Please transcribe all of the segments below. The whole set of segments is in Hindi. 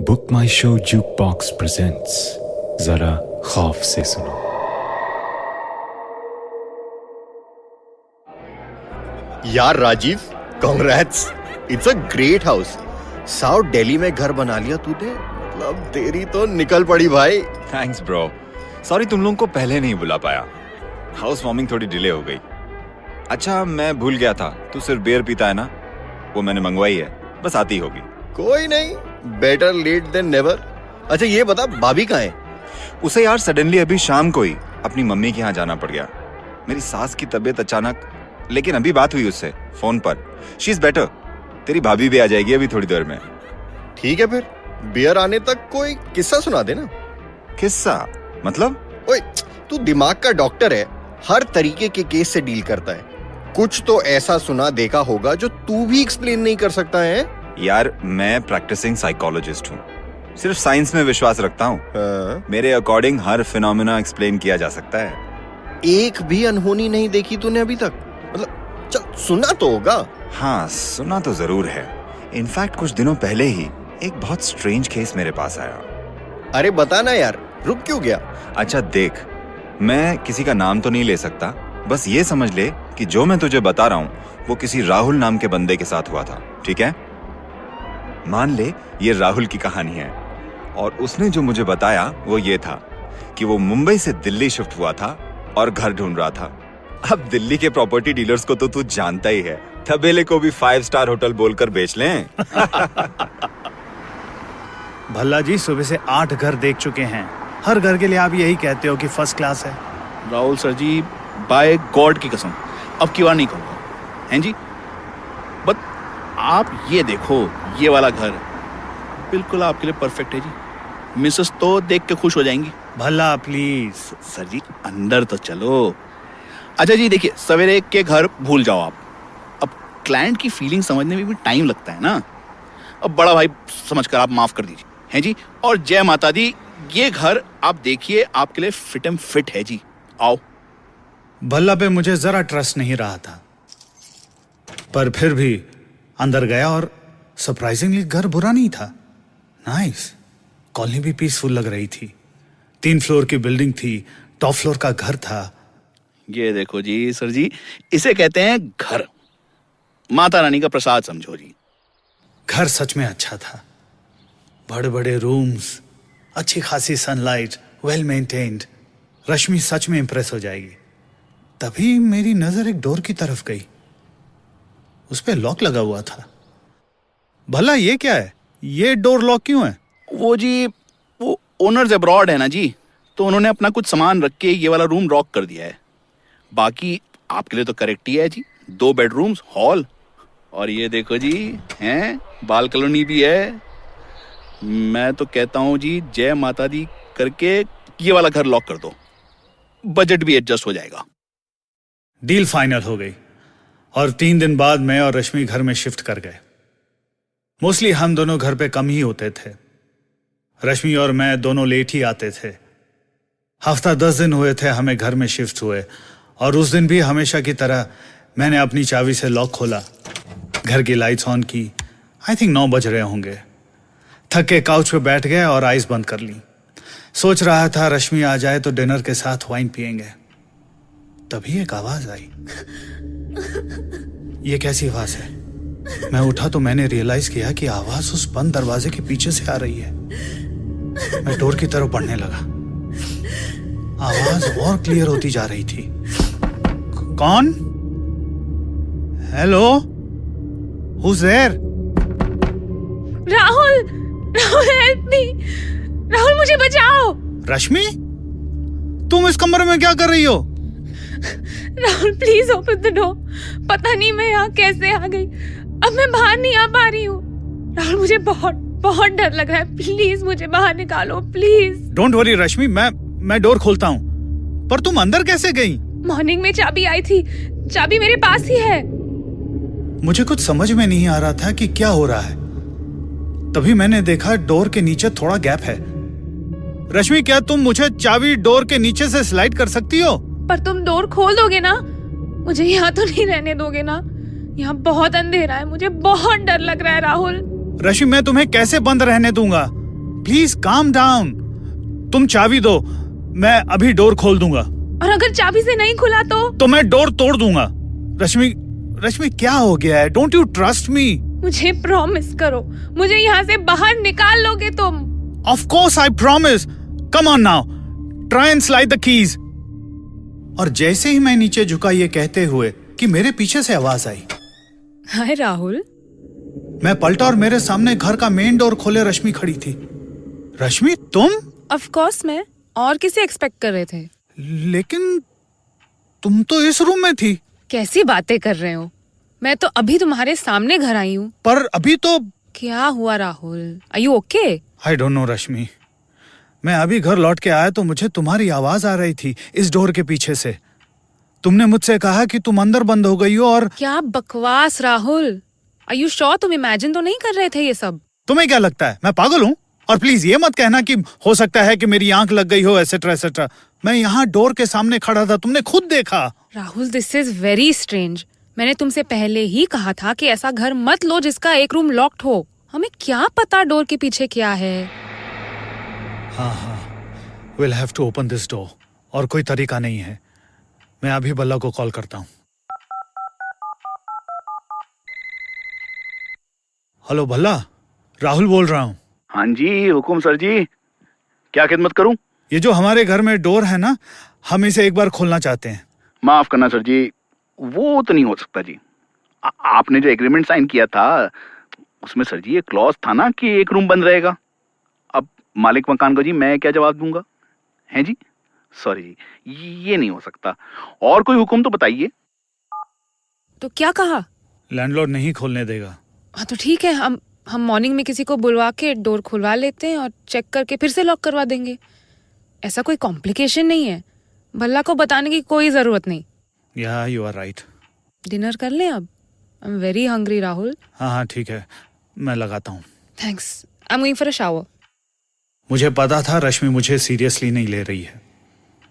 बुक माई शो जुक बॉक्स प्रेजेंट्स, जरा खौफ से सुनो। यार Rajeev, congrats, it's a great house. South Delhi में घर बना लिया तूने, मतलब तेरी तो निकल पड़ी भाई। थैंक्स ब्रो, सॉरी तुम लोगों को पहले नहीं बुला पाया, हाउस वार्मिंग थोड़ी डिले हो गई। अच्छा मैं भूल गया था, तू सिर्फ बियर पीता है ना? वो मैंने मंगवाई है, बस आती होगी। कोई नहीं, बेटर लेट देन नेवर। अच्छा ये बता, भाभी कहाँ है? उसे यार सडनली अभी शाम को ही अपनी मम्मी के यहाँ जाना पड़ गया। मेरी सास की तबीयत अचानक, लेकिन अभी बात हुई उससे फोन पर, शी इज बेटर। तेरी भाभी भी आ जाएगी अभी थोड़ी देर में। ठीक है फिर, बियर आने तक कोई किस्सा सुना देना। किस्सा मतलब? ओए, तू दिमाग का डॉक्टर है, हर तरीके के केस से डील करता है। कुछ तो ऐसा सुना देखा होगा जो तू भी एक्सप्लेन नहीं कर सकता है। यार मैं प्रैक्टिसिंग साइकोलॉजिस्ट हूँ, सिर्फ साइंस में विश्वास रखता हूँ। मेरे अकॉर्डिंग हर फिनोमेना एक्सप्लेन किया जा सकता है। एक भी अनहोनी नहीं देखी तूने अभी तक? मतलब चल, सुना तो होगा। हाँ सुना तो जरूर है। इनफैक्ट कुछ दिनों पहले ही एक बहुत स्ट्रेंज केस मेरे पास आया। अरे बता ना यार, रुक क्यों गया? अच्छा देख, मैं किसी का नाम तो नहीं ले सकता, बस ये समझ ले कि जो मैं तुझे बता रहा हूँ वो किसी राहुल नाम के बंदे के साथ हुआ था, ठीक है? मान ले ये राहुल की कहानी है, और उसने जो मुझे बताया वो ये था कि वो मुंबई से दिल्ली शिफ्ट हुआ था और घर ढूंढ रहा था। अब दिल्ली के प्रॉपर्टी डीलर्स को तो तू जानता ही है, तबेले को भी 5 स्टार होटल बोलकर बेच लें। भल्ला जी सुबह से 8 घर देख चुके हैं, हर घर के लिए आप यही कहते हो कि फर्स्ट क्लास है। राहुल सर जी, बाय गॉड की कसम अब की बार नहीं कहूँगा, हैं जी। बट आप ये देखो, ये वाला घर बिल्कुल आपके लिए परफेक्ट है जी। मिसेस तो देख के खुश हो जाएंगी। भल्ला प्लीज। सर जी अंदर तो चलो। अच्छा जी देखिए, सवेरे के घर भूल जाओ आप, अब क्लाइंट की फीलिंग समझने में भी टाइम लगता है ना। अब बड़ा भाई समझकर आप माफ कर दीजिए, हैं जी। और जय माता दी, ये घर आप देखिए आपके लिए फिट एंड फिट है जी। आओ। भल्ला पे मुझे जरा ट्रस्ट नहीं रहा था, पर फिर भी अंदर गया और सरप्राइजिंगली घर बुरा नहीं था। नाइस, कॉलोनी भी पीसफुल लग रही थी। 3 फ्लोर की बिल्डिंग थी, टॉप फ्लोर का घर था। ये देखो जी सर जी, इसे कहते हैं घर, माता रानी का प्रसाद समझो जी। घर सच में अच्छा था, बड़े बड़े रूम्स, अच्छी खासी सनलाइट, वेल मेंटेन्ड। रश्मि सच में इंप्रेस हो जाएगी। तभी मेरी नजर एक डोर की तरफ गई, उस पे लॉक लगा हुआ था। भला ये क्या है, ये डोर लॉक क्यों है? वो जी, वो ओनर्स अब्रॉड है ना जी, तो उन्होंने अपना कुछ सामान रख के ये वाला रूम लॉक कर दिया है। बाकी आपके लिए तो करेक्ट ही है जी, 2 बेडरूम्स, हॉल, और ये देखो जी हैं बाल कॉलोनी भी है। मैं तो कहता हूँ जी, जय माता दी करके ये वाला घर लॉक कर दो, बजट भी एडजस्ट हो जाएगा। डील फाइनल हो गई और 3 दिन बाद मैं और रश्मि घर में शिफ्ट कर गए। मोस्टली हम दोनों घर पे कम ही होते थे, रश्मि और मैं दोनों लेट ही आते थे। हफ्ता 10 दिन हुए थे हमें घर में शिफ्ट हुए, और उस दिन भी हमेशा की तरह मैंने अपनी चाबी से लॉक खोला, घर की लाइट्स ऑन की। आई थिंक 9 बज रहे होंगे। थक के काउच पे बैठ गए और आइज बंद कर ली। सोच रहा था रश्मि आ जाए तो डिनर के साथ वाइन पिएंगे। तभी एक आवाज आई। ये कैसी आवाज है? मैं उठा तो मैंने रियलाइज किया कि आवाज उस बंद दरवाजे के पीछे से आ रही है। मैं डोर की तरफ बढ़ने लगा, आवाज और क्लियर होती जा रही थी। कौन? Hello, who's there? Rahul, Rahul help me, Rahul मुझे बचाओ। रश्मि, तुम इस कमरे में क्या कर रही हो? Rahul please open the door, पता नहीं मैं यहाँ कैसे आ गई, अब मैं बाहर नहीं आ पा रही हूँ। राहुल मुझे बहुत बहुत डर लग रहा है, प्लीज मुझे बाहर निकालो प्लीज। डोंट वरी रश्मि, मैं डोर खोलता हूँ। पर तुम अंदर कैसे गई? मॉर्निंग में चाबी आई थी, चाबी मेरे पास ही है। मुझे कुछ समझ में नहीं आ रहा था कि क्या हो रहा है। तभी मैंने देखा डोर के नीचे थोड़ा गैप है। रश्मि, क्या तुम मुझे चाबी डोर के नीचे से स्लाइड कर सकती हो? पर तुम डोर खोल दोगे ना? मुझे यहाँ तो नहीं रहने दोगे ना? यहाँ बहुत अंधेरा है, मुझे बहुत डर लग रहा है राहुल। रश्मि, मैं तुम्हें कैसे बंद रहने दूंगा? Please calm down. तुम चाबी दो, मैं अभी डोर खोल दूंगा। और अगर चाबी से नहीं खुला तो मैं डोर तोड़ दूंगा। रश्मि क्या हो गया है? Don't you trust me? मुझे प्रॉमिस करो, मुझे यहाँ से बाहर निकाल लोगे तुम? Of course I promise. Come on now, try and slide the keys. और जैसे ही मैं नीचे झुका ये कहते हुए कि मेरे पीछे से आवाज आई। हाय राहुल। मैं पलटा और मेरे सामने घर का मेन डोर खोले रश्मि खड़ी थी। रश्मि तुम? ऑफ कोर्स मैं, और किसे एक्सपेक्ट कर रहे थे? लेकिन तुम तो इस रूम में थी। कैसी बातें कर रहे हो? मैं तो अभी तुम्हारे सामने घर आई हूँ। पर अभी तो क्या हुआ Rahul? Are you okay? I don't know Rashmi, मैं अभी घर लौट के आया तो मुझे तुम्हारी आवाज आ रही थी इस डोर के पीछे से। तुमने मुझसे कहा कि तुम अंदर बंद हो गई हो। और क्या बकवास राहुल। आर यू श्योर तुम इमेजिन तो नहीं कर रहे थे ये सब? तुम्हें क्या लगता है मैं पागल हूँ? और प्लीज ये मत कहना कि हो सकता है कि मेरी आंख लग गई हो, एसेट्रा एसेट्रा। मैं यहाँ डोर के सामने खड़ा था, तुमने खुद देखा। Rahul this is very strange. मैंने तुमसे पहले ही कहा था कि ऐसा घर मत लो जिसका एक रूम लॉक्ड हो। हमें क्या पता डोर के पीछे क्या है। हाँ, will have to open this door. और कोई तरीका नहीं है। मैं अभी बल्ला को कॉल करता हूँ। हेलो भल्ला, राहुल बोल रहा हूँ। हाँ जी, हुकुम सर जी, क्या खिदमत करूं? ये जो हमारे घर में डोर है ना, हम इसे एक बार खोलना चाहते हैं। माफ करना सर जी, वो तो नहीं हो सकता जी। आपने जो एग्रीमेंट साइन किया था उसमें सर जी ये क्लॉज था ना कि एक रूम बंद रहेगा। अब मालिक मकान को जी मैं क्या जवाब दूंगा? हैं जी, सॉरी जी, ये नहीं हो सकता। और कोई हुक्म तो बताइए। तो क्या कहा? लैंडलॉर्ड नहीं खोलने देगा। हाँ तो ठीक है, हम मॉर्निंग में किसी को बुलवा के डोर खुलवा लेते हैं और चेक करके फिर से लॉक करवा देंगे। ऐसा कोई कॉम्प्लिकेशन नहीं है। भल्ला को बताने की कोई जरूरत नहीं। या यू आर राइट। डिनर कर लें अब? I am very hungry Rahul. हाँ ठीक है, मैं लगाता हूँ। Thanks. I am going for a shower. मुझे पता था रश्मि मुझे सीरियसली नहीं ले रही है,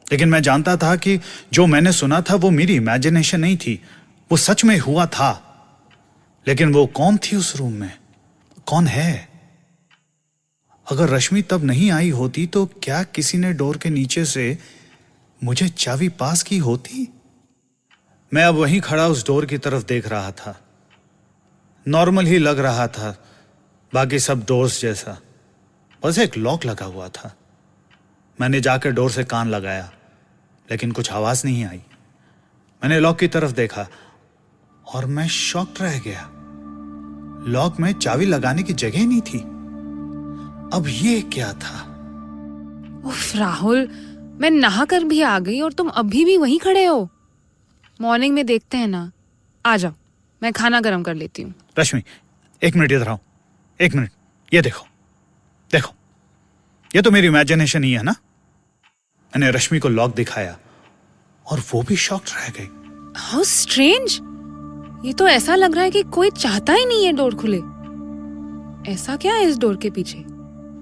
लेकिन मैं जानता था कि जो मैंने सुना था वो मेरी इमेजिनेशन नहीं थी, वो सच में हुआ था। लेकिन वो कौन थी उस रूम में? कौन है? अगर रश्मि तब नहीं आई होती तो क्या किसी ने डोर के नीचे से मुझे चाबी पास की होती? मैं अब वहीं खड़ा उस डोर की तरफ देख रहा था। नॉर्मल ही लग रहा था, बाकी सब डोर्स जैसा, बस एक लॉक लगा हुआ था। मैंने जाकर डोर से कान लगाया, लेकिन कुछ आवाज नहीं आई। मैंने लॉक की तरफ देखा और मैं शॉक्ड रह गया। लॉक में चाबी लगाने की जगह नहीं थी। अब ये क्या था? उफ राहुल, मैं नहा कर भी आ गई और तुम अभी भी वहीं खड़े हो। मॉर्निंग में देखते हैं ना। आ जाओ, मैं खाना गर्म कर लेती हूँ। रश्मि, एक मिनट इधर आओ। एक मिनट, ये देखो देखो, ये तो मेरी इमेजिनेशन ही है ना। मैंने रश्मि को लॉक दिखाया और वो भी शॉक्ड रह गई। How strange. ये तो ऐसा लग रहा है कि कोई चाहता ही नहीं है डोर खुले। ऐसा क्या है इस डोर के पीछे?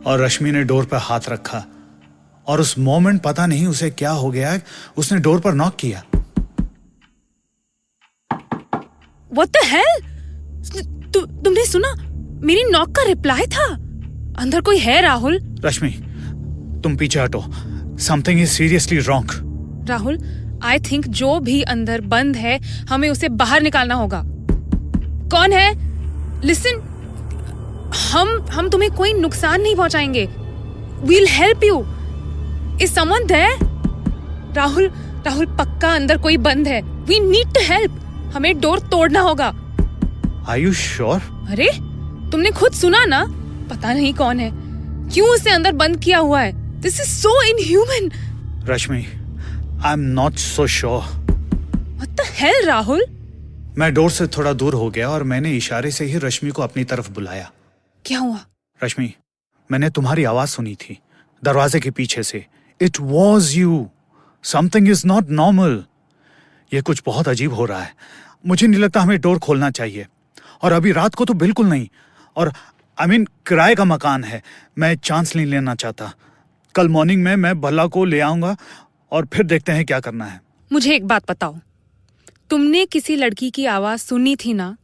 और रश्मि ने डोर पर हाथ रखा और उस मोमेंट पता नहीं उसे क्या हो गया, उसने डोर पर नॉक किया। What the hell? तुमने सुना? मेरी नॉक का रिप्लाई था। अंदर कोई है राहुल। रश्मि, तुम पीछे हटो। Something is seriously wrong. Rahul, I think जो भी अंदर बंद है हमें उसे बाहर निकालना होगा। कौन है? लिसन, हम तुम्हें कोई नुकसान नहीं पहुंचाएंगे। We'll help you. Is someone there? Rahul पक्का अंदर कोई बंद है। We need to help. हमें डोर तोड़ना होगा। Are you sure? अरे तुमने खुद सुना ना। पता नहीं कौन है, क्यों उसे अंदर बंद किया हुआ है। This is so inhuman. Rashmi, I'm not so sure. What the hell Rahul? मैं डोर से थोड़ा दूर हो गया और मैंने इशारे से ही रश्मि को अपनी तरफ बुलाया। क्या हुआ? रश्मि, मैंने तुम्हारी आवाज सुनी थी दरवाजे के पीछे से। It was you. Something is not normal. ये कुछ बहुत अजीब हो रहा है। मुझे नहीं लगता हमें डोर खोलना चाहिए, और अभी रात को तो बिल्कुल नहीं। और किराए का मकान है, मैं चांस नहीं लेना चाहता। कल मॉर्निंग में मैं भल्ला को ले आऊंगा और फिर देखते हैं क्या करना है। मुझे एक बात बताओ, तुमने किसी लड़की की आवाज सुनी थी ना,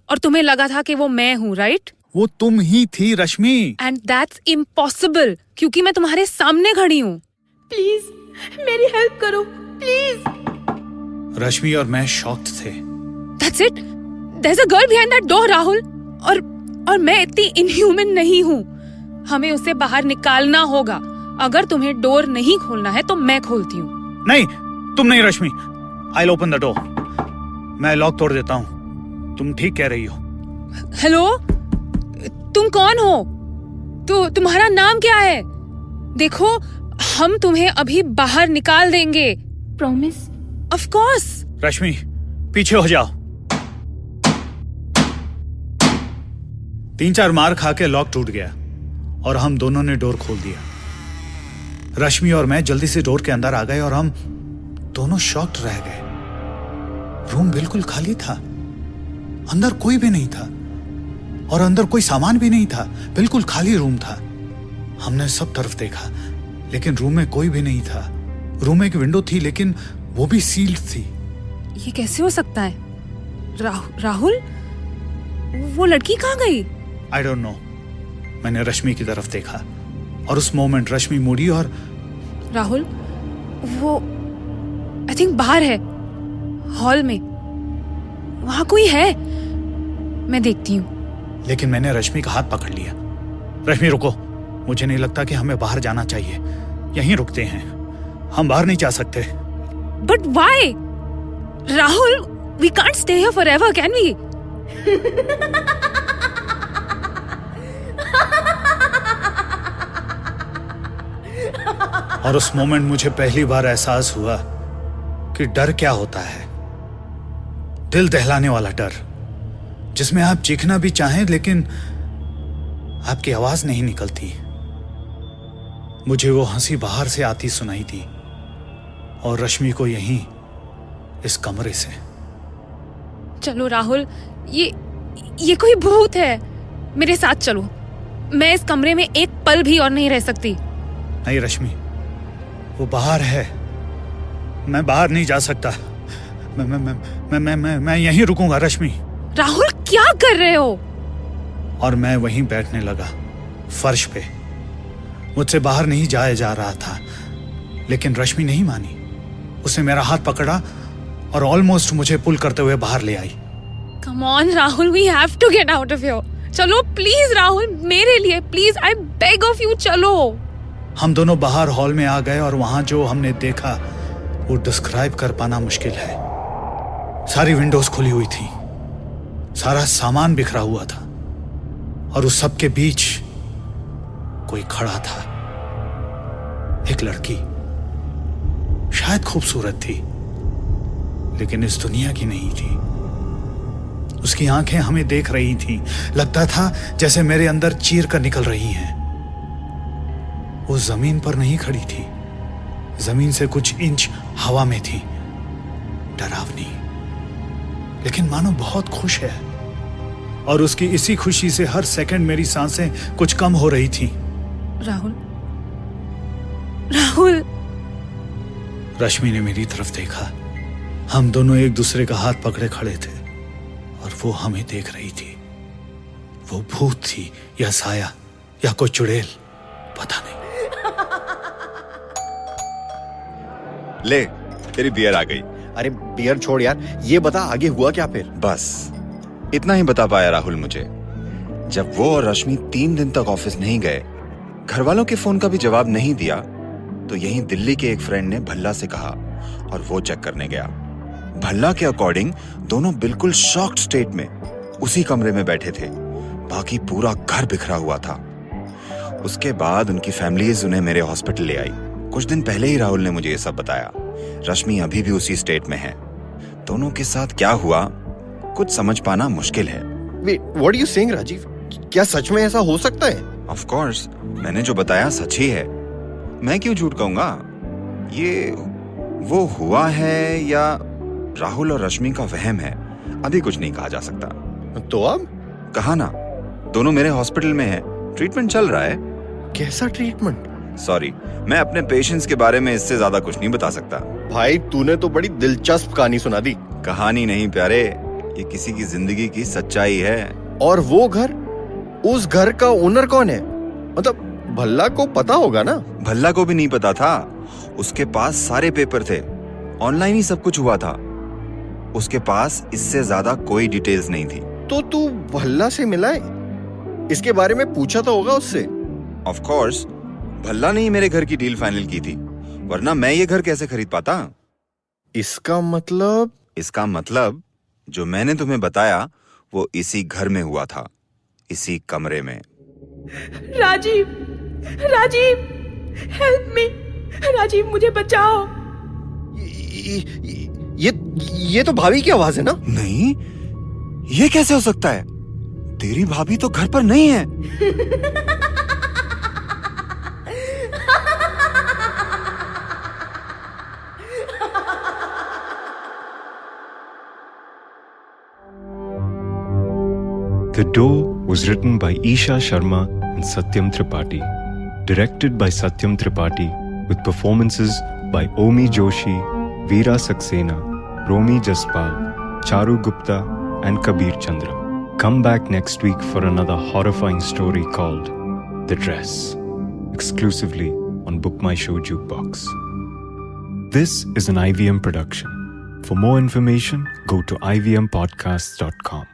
और तुम्हें लगा था कि वो मैं हूँ, राइट? वो तुम ही थी रश्मि। एंड दैट्स इम्पॉसिबल क्योंकि मैं तुम्हारे सामने खड़ी हूँ। प्लीज मेरी हेल्प करो प्लीज। रश्मि और मैं शॉक्ड थे। That's it. There's a girl behind that door, Rahul. और मैं इतनी इनह्यूमन नहीं हूँ। हमें उसे बाहर निकालना होगा। अगर तुम्हें डोर नहीं खोलना है तो मैं खोलती हूँ। नहीं, तुम नहीं रश्मि। I'll open the door. मैं लॉक तोड़ देता हूँ। तुम ठीक कह रही हो। हेलो, तुम कौन हो? तो तुम्हारा नाम क्या है? देखो, हम तुम्हें अभी बाहर निकाल देंगे। प्रॉमिस? Of course. रश्मि, पीछे हो जाओ। 3-4 मार खा के लॉक टूट गया और हम दोनों ने डोर खोल दिया। रश्मि और मैं जल्दी से डोर के अंदर आ गए और हम दोनों शॉक्ड रह गए। रूम बिल्कुल खाली था, अंदर कोई भी नहीं था और अंदर कोई सामान भी नहीं था। बिल्कुल खाली रूम था। हमने सब तरफ देखा लेकिन रूम में कोई भी नहीं था। रूम में एक विंडो थी लेकिन वो भी सील्ड थी। ये कैसे हो सकता है? राहुल, वो लड़की कहाँ गई? आई डोंट नो। मैंने रश्मि की तरफ देखा और उस मोमेंट रश्मि मुड़ी और राहुल, वो आई थिंक बाहर है, हॉल में। वहां कोई है, मैं देखती हूँ। लेकिन मैंने रश्मि का हाथ पकड़ लिया। रश्मि रुको, मुझे नहीं लगता कि हमें बाहर जाना चाहिए। यहीं रुकते हैं, हम बाहर नहीं जा सकते। But why? Rahul, we can't stay here forever, can we? और उस मोमेंट मुझे पहली बार एहसास हुआ कि डर क्या होता है। दिल दहलाने वाला डर, जिसमें आप चीखना भी चाहें लेकिन आपकी आवाज नहीं निकलती। मुझे वो हंसी बाहर से आती सुनाई दी और रश्मि को यहीं इस कमरे से। चलो राहुल, ये कोई भूत है। मेरे साथ चलो। मैं इस कमरे में एक पल भी और नहीं रह सकती। नहीं रश्मि, वो बाहर है। मैं बाहर नहीं जा सकता। मैं यहीं रुकूंगा रश्मि। राहुल, क्या कर रहे हो? और मैं वहीं बैठने लगा, फर्श पे। मुझसे बाहर नहीं जाया जा रहा था लेकिन रश्मि नहीं मानी। उसने मेरा हाथ पकड़ा और ऑलमोस्ट मुझे पुल करते हुए बाहर ले आई। Come on Rahul, we have to get out of here. चलो प्लीज राहुल, मेरे लिए please, I beg of you, चलो। हम दोनों बाहर हॉल में आ गए और वहां जो हमने देखा वो डिस्क्राइब कर पाना मुश्किल है। सारी विंडोज खुली हुई थी, सारा सामान बिखरा हुआ था और उस सब के बीच कोई खड़ा था। एक लड़की, शायद खूबसूरत थी लेकिन इस दुनिया की नहीं थी। उसकी आंखें हमें देख रही थीं। लगता था जैसे मेरे अंदर चीर कर निकल रही हैं। वो जमीन पर नहीं खड़ी थी, जमीन से कुछ इंच हवा में थी। डरावनी, लेकिन मानो बहुत खुश है। और उसकी इसी खुशी से हर सेकंड मेरी सांसें कुछ कम हो रही थी। राहुल, राहुल। रश्मि ने मेरी तरफ देखा। हम दोनों एक दूसरे का हाथ पकड़े खड़े थे और वो हमें देख रही थी। वो भूत थी या साया या कोई चुड़ैल, पता नहीं। ले, तेरी बियर आ गई। अरे बियर छोड़ यार, ये बता आगे हुआ क्या फिर? बस इतना ही बता पाया राहुल मुझे। जब वो और रश्मि 3 दिन तक ऑफिस नहीं गए, घर वालों के फोन का भी जवाब नहीं दिया, तो यहीं दिल्ली के एक फ्रेंड ने भल्ला से कहा और वो चेक करने गया। भल्ला के अकॉर्डिंग दोनों बिल्कुल शॉक्ड स्टेट में उसी कमरे में बैठे थे। बाकी पूरा घर बिखरा हुआ था। उसके बाद उनकी फैमिलीज उन्हें मेरे हॉस्पिटल ले आई। कुछ दिन पहले ही राहुल ने मुझे ये सब बताया। रश्मि अभी भी उसी स्टेट में है। दोनों के साथ क्या हुआ कुछ समझ पाना मुश्किल है। Wait, what are you saying, Rajiv? क्या सच में ऐसा हो सकता है? ऑफ कोर्स, मैंने जो बताया सच ही है। मैं क्यों झूठ कहूंगा? ये वो हुआ है या राहुल और रश्मि का वहम है, अभी कुछ नहीं कहा जा सकता। तो अब? कहा ना, दोनों मेरे हॉस्पिटल में हैं, ट्रीटमेंट चल रहा है। कैसा ट्रीटमेंट? सॉरी, मैं अपने पेशेंट्स के बारे में इससे ज्यादा कुछ नहीं बता सकता। भाई तूने तो बड़ी दिलचस्प कहानी सुना दी। कहानी नहीं प्यारे, ये किसी की जिंदगी की सच्चाई है। और वो घर उस घर का ओनर कौन है? मतलब भल्ला को पता होगा ना? भल्ला को भी नहीं पता था। उसके पास सारे पेपर थे, ऑनलाइन ही सब कुछ हुआ था। उसके पास इससे ज्यादा कोई डिटेल्स नहीं थी। तो तू भल्ला से मिला है? इसके बारे में पूछा तो होगा उससे? ऑफ कोर्स, भल्ला ने ही मेरे घर की डील फाइनल की थी, वरना मैं ये घर कैसे खरीद पाता? इसका मतलब जो मैंने तुम्हें बताया वो इसी घर में हुआ था, इसी कमरे में। राजीव, राजीव, हेल्प मी, राजीव मुझे बचाओ। ये तो भाभी की आवाज है ना? नहीं, ये कैसे हो सकता है? तेरी भाभी तो घर पर नहीं है। The Door was written by Isha Sharma and Satyam Tripathi, directed by Satyam Tripathi, with performances by Omi Joshi, Veera Saxena, Romi Jaspal, Charu Gupta, and Kabir Chandra. Come back next week for another horrifying story called The Dress, exclusively on Book My Show Jukebox. This is an IVM production. For more information, go to ivmpodcasts.com.